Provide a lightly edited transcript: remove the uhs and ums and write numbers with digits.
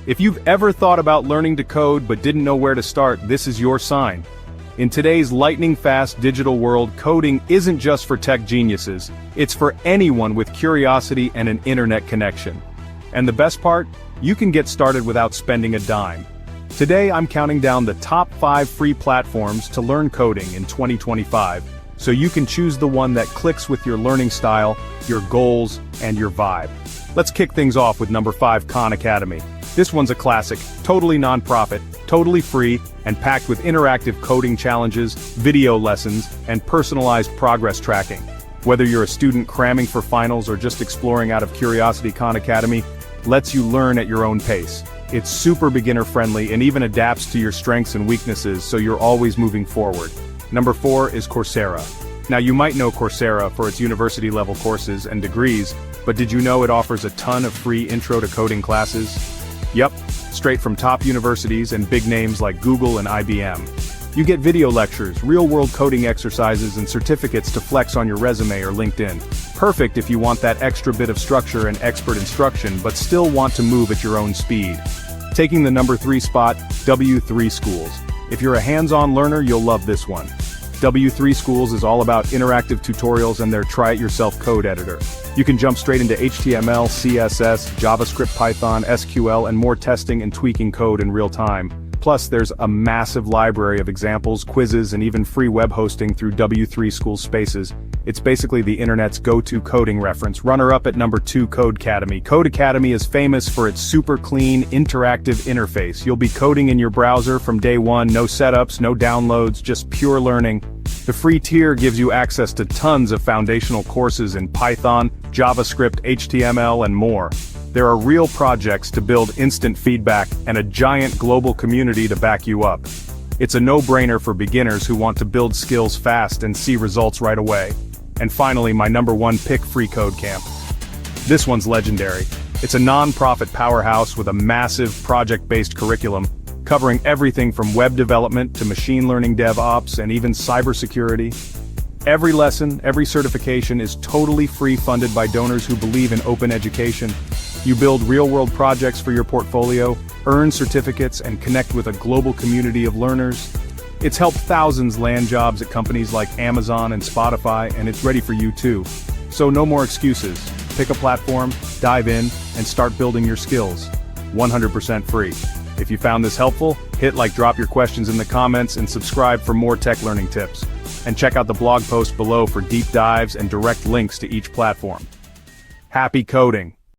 If you've ever thought about learning to code but didn't know where to start, this is your sign. In today's lightning-fast digital world, coding isn't just for tech geniuses, it's for anyone with curiosity and an internet connection. And the best part? You can get started without spending a dime. Today I'm counting down the top 5 free platforms to learn coding in 2025, so you can choose the one that clicks with your learning style, your goals, and your vibe. Let's kick things off with number 5, Khan Academy. This one's a classic, totally non-profit, totally free, and packed with interactive coding challenges, video lessons, and personalized progress tracking. Whether you're a student cramming for finals or just exploring out of curiosity, Khan Academy lets you learn at your own pace. It's super beginner-friendly and even adapts to your strengths and weaknesses, so you're always moving forward. Number 4 is Coursera. Now you might know Coursera for its university-level courses and degrees, but did you know it offers a ton of free intro to coding classes? Yep, straight from top universities and big names like Google and IBM. You get video lectures, real-world coding exercises, and certificates to flex on your resume or LinkedIn. Perfect if you want that extra bit of structure and expert instruction but still want to move at your own speed. Taking the number 3 spot, W3 Schools. If you're a hands-on learner, you'll love this one. W3 Schools is all about interactive tutorials and their try-it-yourself code editor. You can jump straight into HTML, CSS, JavaScript, Python, SQL, and more testing and tweaking code in real time. Plus, there's a massive library of examples, quizzes, and even free web hosting through W3 Schools Spaces. It's basically the internet's go-to coding reference. Runner-up at number 2, Codecademy. Codecademy is famous for its super clean, interactive interface. You'll be coding in your browser from day one, no setups, no downloads, just pure learning. The free tier gives you access to tons of foundational courses in Python, JavaScript, HTML, and more. There are real projects to build instant feedback and a giant global community to back you up. It's a no-brainer for beginners who want to build skills fast and see results right away. And finally, my number 1 pick, FreeCodeCamp. This one's legendary. It's a non-profit powerhouse with a massive project-based curriculum, covering everything from web development to machine learning, DevOps, and even cybersecurity. Every lesson, every certification is totally free, funded by donors who believe in open education. You build real-world projects for your portfolio, earn certificates, and connect with a global community of learners. It's helped thousands land jobs at companies like Amazon and Spotify, and it's ready for you too. So no more excuses. Pick a platform, dive in, and start building your skills. 100% free. If you found this helpful, hit like, drop your questions in the comments, and subscribe for more tech learning tips. And check out the blog post below for deep dives and direct links to each platform. Happy coding!